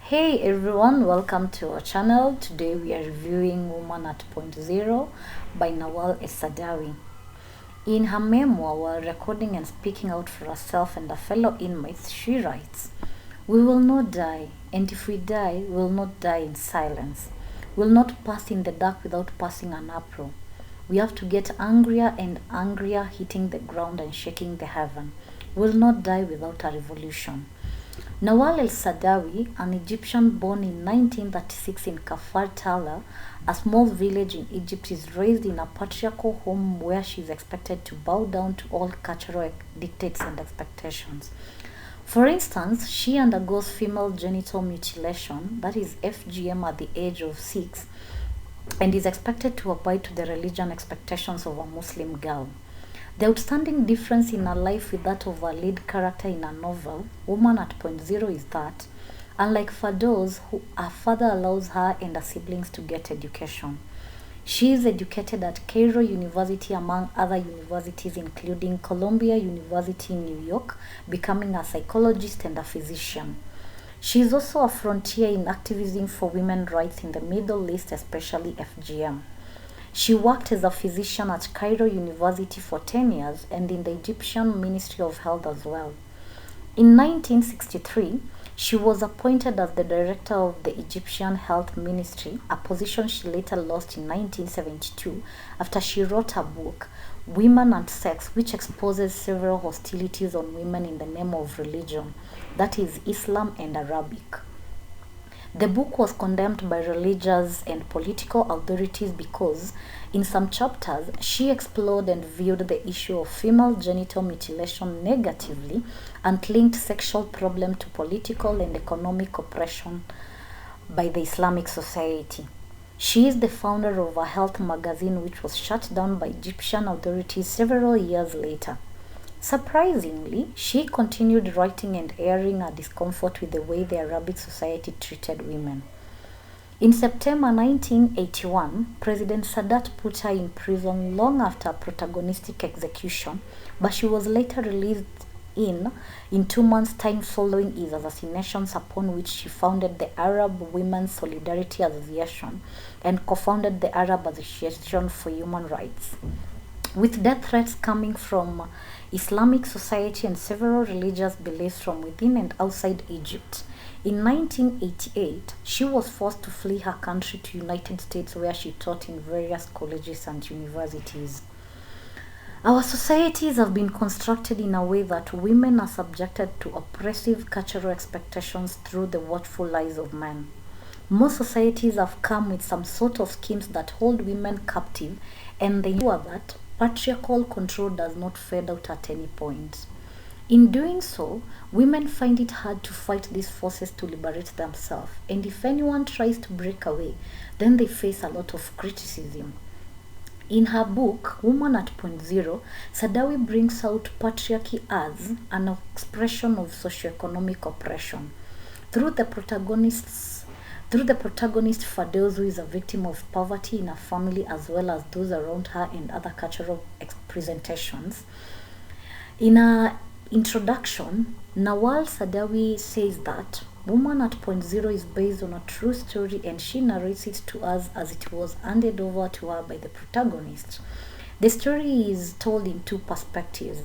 Hey everyone, welcome to our channel. Today we are reviewing Woman at Point Zero by Nawal Saadawi. In her memoir, while recording and speaking out for herself and her fellow inmates, she writes, "We will not die, and if we die, we will not die in silence. We will not pass in the dark without passing an uproar. We have to get angrier and angrier, hitting the ground and shaking the heaven. We will not die without a revolution." Nawal el-Saadawi, an Egyptian born in 1936 in Kafar Tala, a small village in Egypt, is raised in a patriarchal home where she is expected to bow down to all cultural dictates and expectations. For instance, she undergoes female genital mutilation, that is FGM, at the age of 6, and is expected to abide to the religion expectations of a Muslim girl. The outstanding difference in her life with that of her lead character in her novel, Woman at Point Zero, is that, unlike Firdaus, who her father allows her and her siblings to get education. She is educated at Cairo University, among other universities including Columbia University in New York, becoming a psychologist and a physician. She is also a frontier in activism for women's rights in the Middle East, especially FGM. She worked as a physician at Cairo University for 10 years and in the Egyptian Ministry of Health as well. In 1963, she was appointed as the director of the Egyptian Health Ministry, a position she later lost in 1972 after she wrote a book, Women and Sex, which exposes several hostilities on women in the name of religion, that is Islam and Arabic. The book was condemned by religious and political authorities because, in some chapters, she explored and viewed the issue of female genital mutilation negatively and linked sexual problem to political and economic oppression by the Islamic society. She is the founder of a health magazine which was shut down by Egyptian authorities several years later. Surprisingly, she continued writing and airing her discomfort with the way the Arabic society treated women. In September 1981, President Sadat put her in prison long after a protagonistic execution, but she was later released in 2 months' time following his assassination, upon which she founded the Arab Women's Solidarity Association and co-founded the Arab Association for Human Rights. With death threats coming from Islamic society and several religious beliefs from within and outside Egypt, in 1988, she was forced to flee her country to United States, where she taught in various colleges and universities. Our societies have been constructed in a way that women are subjected to oppressive cultural expectations through the watchful eyes of men. Most societies have come with some sort of schemes that hold women captive, and they ensure that patriarchal control does not fade out at any point. In doing so, women find it hard to fight these forces to liberate themselves, and if anyone tries to break away, then they face a lot of criticism. In her book, Woman at Point Zero, Saadawi brings out patriarchy as an expression of socioeconomic oppression. Through the protagonist Firdaus, who is a victim of poverty in her family as well as those around her and other cultural presentations. In her introduction, Nawal Saadawi says that Woman at Point Zero is based on a true story, and she narrates it to us as it was handed over to her by the protagonist. The story is told in two perspectives.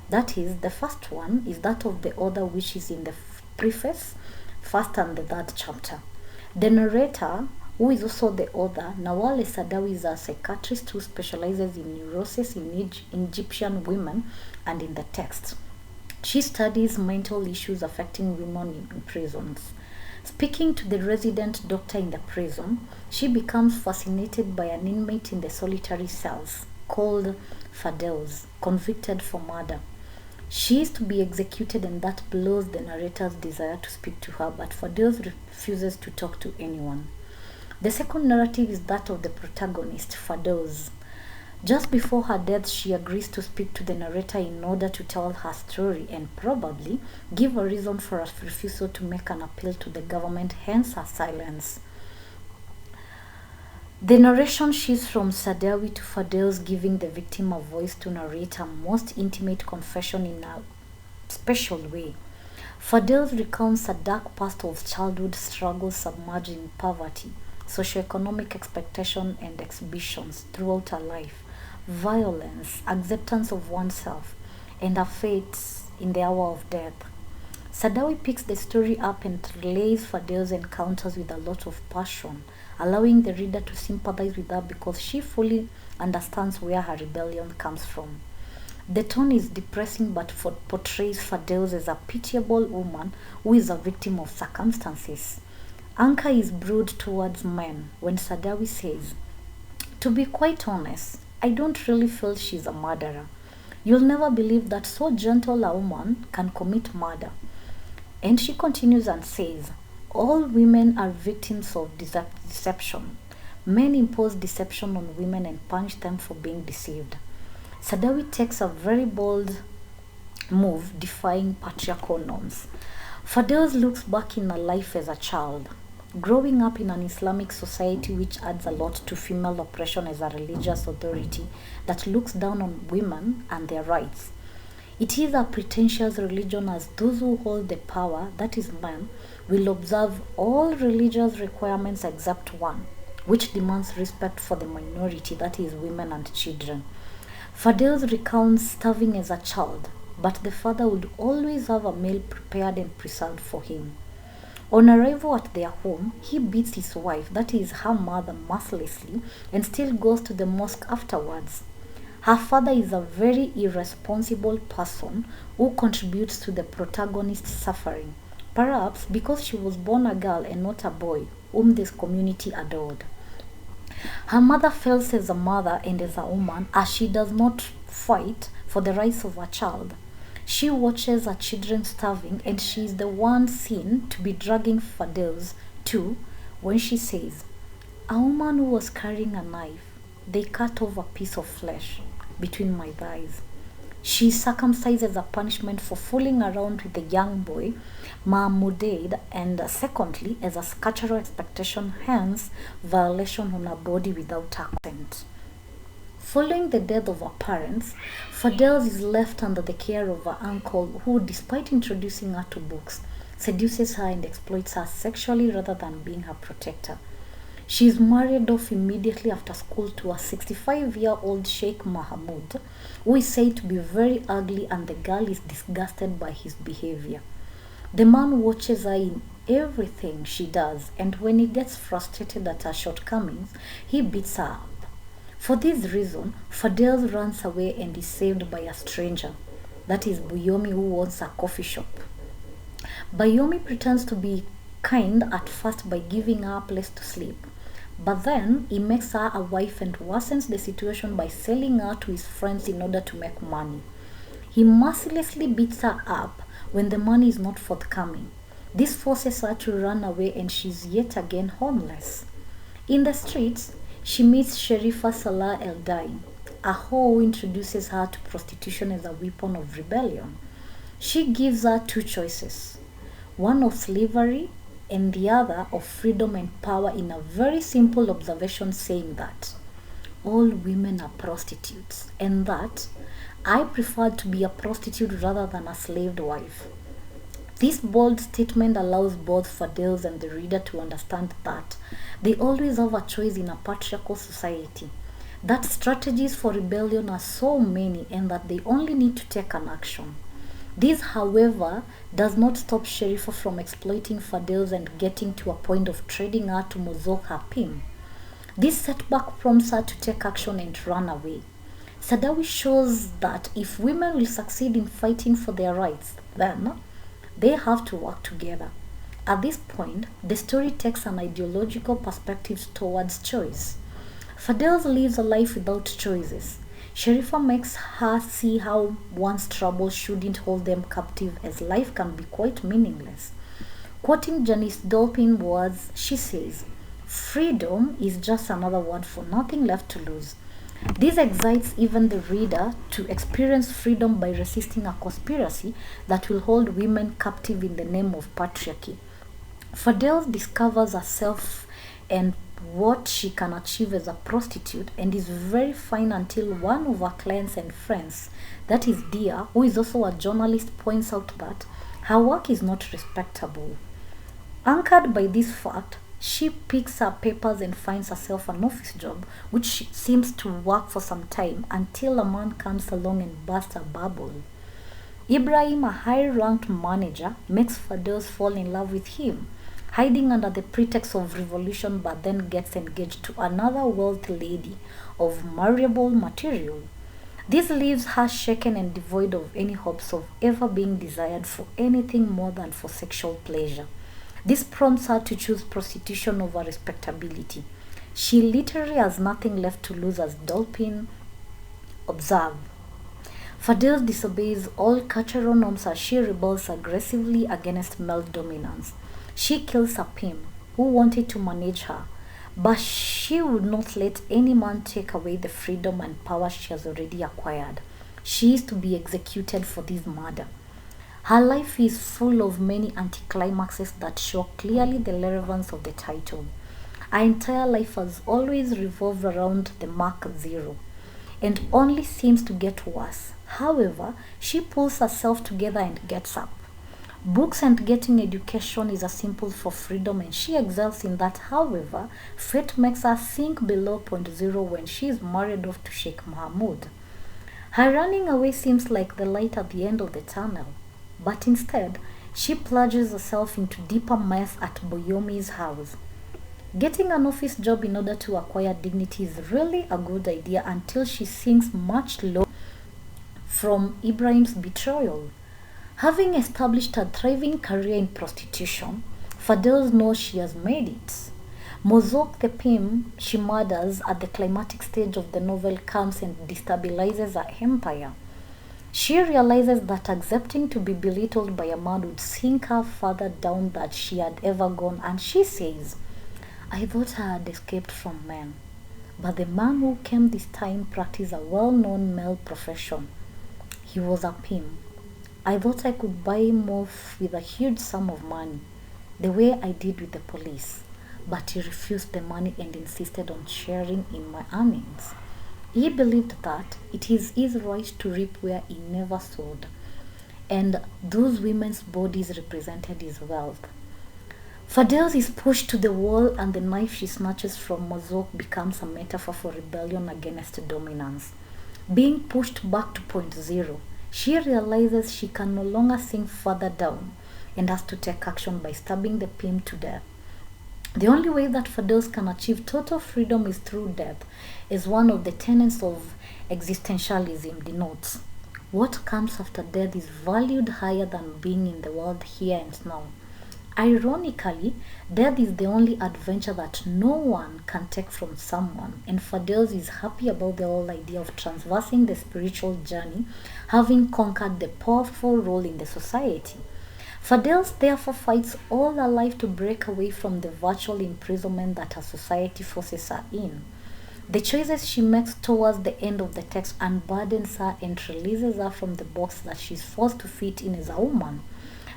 That is, the first one is that of the author, which is in the preface, first and the third chapter. The narrator, who is also the author, Nawal Saadawi, is a psychiatrist who specializes in neurosis in Egyptian women and in the text. She studies mental issues affecting women in prisons. Speaking to the resident doctor in the prison, she becomes fascinated by an inmate in the solitary cells called Firdaus, convicted for murder. She is to be executed, and that blows the narrator's desire to speak to her, but Firdaus refuses to talk to anyone. The second narrative is that of the protagonist, Firdaus. Just before her death, she agrees to speak to the narrator in order to tell her story and probably give a reason for her refusal to make an appeal to the government, hence her silence. The narration shifts from Saadawi to Firdaus, giving the victim a voice to narrate her most intimate confession in a special way. Firdaus recounts a dark past of childhood struggles submerged in poverty, socioeconomic expectation and exhibitions throughout her life, violence, acceptance of oneself, and her fate in the hour of death. Saadawi picks the story up and relays Firdaus' encounters with a lot of passion, allowing the reader to sympathize with her because she fully understands where her rebellion comes from. The tone is depressing but portrays Firdaus as a pitiable woman who is a victim of circumstances. Anger is brewed towards men when Saadawi says, "To be quite honest, I don't really feel she's a murderer. You'll never believe that so gentle a woman can commit murder." And she continues and says, "All women are victims of deception. Men impose deception on women and punish them for being deceived." Saadawi takes a very bold move defying patriarchal norms. Firdaus looks back in her life as a child, growing up in an Islamic society which adds a lot to female oppression as a religious authority that looks down on women and their rights. It is a pretentious religion as those who hold the power, that is men, will observe all religious requirements except one, which demands respect for the minority, that is women and children. Firdaus recounts starving as a child, but the father would always have a meal prepared and preserved for him. On arrival at their home, he beats his wife, that is her mother, mercilessly and still goes to the mosque afterwards. Her father is a very irresponsible person who contributes to the protagonist's suffering, perhaps because she was born a girl and not a boy, whom this community adored. Her mother fails as a mother and as a woman as she does not fight for the rights of her child. She watches her children starving and she is the one seen to be dragging Firdaus too when she says, "A woman who was carrying a knife, they cut off a piece of flesh between my thighs. She is circumcised as a punishment for fooling around with the young boy, Mahmoudaid, and secondly, as a cultural expectation, hence violation on her body without her consent." Following the death of her parents, Firdaus is left under the care of her uncle who, despite introducing her to books, seduces her and exploits her sexually rather than being her protector. She is married off immediately after school to a 65-year-old Sheikh Mahmoud, who is said to be very ugly, and the girl is disgusted by his behavior. The man watches her in everything she does, and when he gets frustrated at her shortcomings, he beats her up. For this reason, Firdaus runs away and is saved by a stranger, that is Buyomi, who owns a coffee shop. Buyomi pretends to be kind at first by giving her a place to sleep, but then he makes her a wife and worsens the situation by selling her to his friends in order to make money. He mercilessly beats her up when the money is not forthcoming. This forces her to run away and she is yet again homeless. In the streets, she meets Sherifa Salah El-Dai, a hoe who introduces her to prostitution as a weapon of rebellion. She gives her two choices, one of slavery and the other of freedom and power, in a very simple observation saying that all women are prostitutes and that I prefer to be a prostitute rather than a slaved wife. This bold statement allows both Firdaus and the reader to understand that they always have a choice in a patriarchal society, that strategies for rebellion are so many and that they only need to take an action. This, however, does not stop Sherifa from exploiting Firdaus and getting to a point of trading her to Mozok Hapim. This setback prompts her to take action and run away. Saadawi shows that if women will succeed in fighting for their rights, then they have to work together. At this point, the story takes an ideological perspective towards choice. Firdaus lives a life without choices. Sherifa makes her see how one's troubles shouldn't hold them captive, as life can be quite meaningless. Quoting Janice Dolphin words, she says, "Freedom is just another word for nothing left to lose." This excites even the reader to experience freedom by resisting a conspiracy that will hold women captive in the name of patriarchy. Firdaus discovers herself and what she can achieve as a prostitute and is very fine until one of her clients and friends, that is Dia, who is also a journalist, points out that Her work is not respectable. Anchored by this fact, she picks up papers and finds herself an office job, which seems to work for some time until a man comes along and bursts a bubble. Ibrahim, a high-ranked manager, makes Firdaus fall in love with him, hiding under the pretext of revolution, but then gets engaged to another wealthy lady of marriable material. This leaves her shaken and devoid of any hopes of ever being desired for anything more than for sexual pleasure. This prompts her to choose prostitution over respectability. She literally has nothing left to lose, as Dolphin observed. Firdaus disobeys all cultural norms as she rebels aggressively against male dominance. She kills a pimp who wanted to manage her, but she would not let any man take away the freedom and power she has already acquired. She is to be executed for this murder. Her life is full of many anticlimaxes that show clearly the relevance of the title. Her entire life has always revolved around the mark zero and only seems to get worse. However, she pulls herself together and gets up. Books and getting education is a symbol for freedom, and she excels in that. However, fate makes her sink below point zero when she is married off to Sheikh Mahmoud. Her running away seems like the light at the end of the tunnel, but instead, she plunges herself into deeper mess at Boyomi's house. Getting an office job in order to acquire dignity is really a good idea until she sinks much lower from Ibrahim's betrayal. Having established a thriving career in prostitution, Firdaus knows she has made it. Mozok the pimp she murders at the climatic stage of the novel comes and destabilizes her empire. She realizes that accepting to be belittled by a man would sink her further down than she had ever gone, and she says, "I thought I had escaped from men, but the man who came this time practiced a well-known male profession. He was a pimp. I thought I could buy him off with a huge sum of money, the way I did with the police, but he refused the money and insisted on sharing in my earnings. He believed that it is his right to reap where he never sowed, and those women's bodies represented his wealth." Firdaus is pushed to the wall, and the knife she snatches from Mozok becomes a metaphor for rebellion against dominance. Being pushed back to point zero, she realizes she can no longer sink further down and has to take action by stabbing the pimp to death. The only way that Firdaus can achieve total freedom is through death, as one of the tenets of existentialism denotes. What comes after death is valued higher than being in the world here and now. Ironically, death is the only adventure that no one can take from someone, and Firdaus is happy about the whole idea of traversing the spiritual journey, having conquered the powerful role in the society. Firdaus therefore fights all her life to break away from the virtual imprisonment that her society forces her in. The choices she makes towards the end of the text unburdens her and releases her from the box that she is forced to fit in as a woman.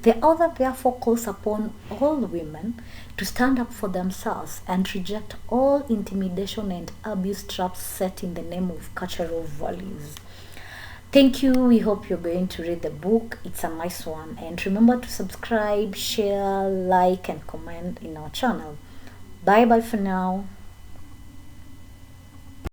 The author therefore calls upon all women to stand up for themselves and reject all intimidation and abuse traps set in the name of cultural values. Thank you. We hope you're going to read the book. It's a nice one. And remember to subscribe, share, like, and comment in our channel. Bye bye for now.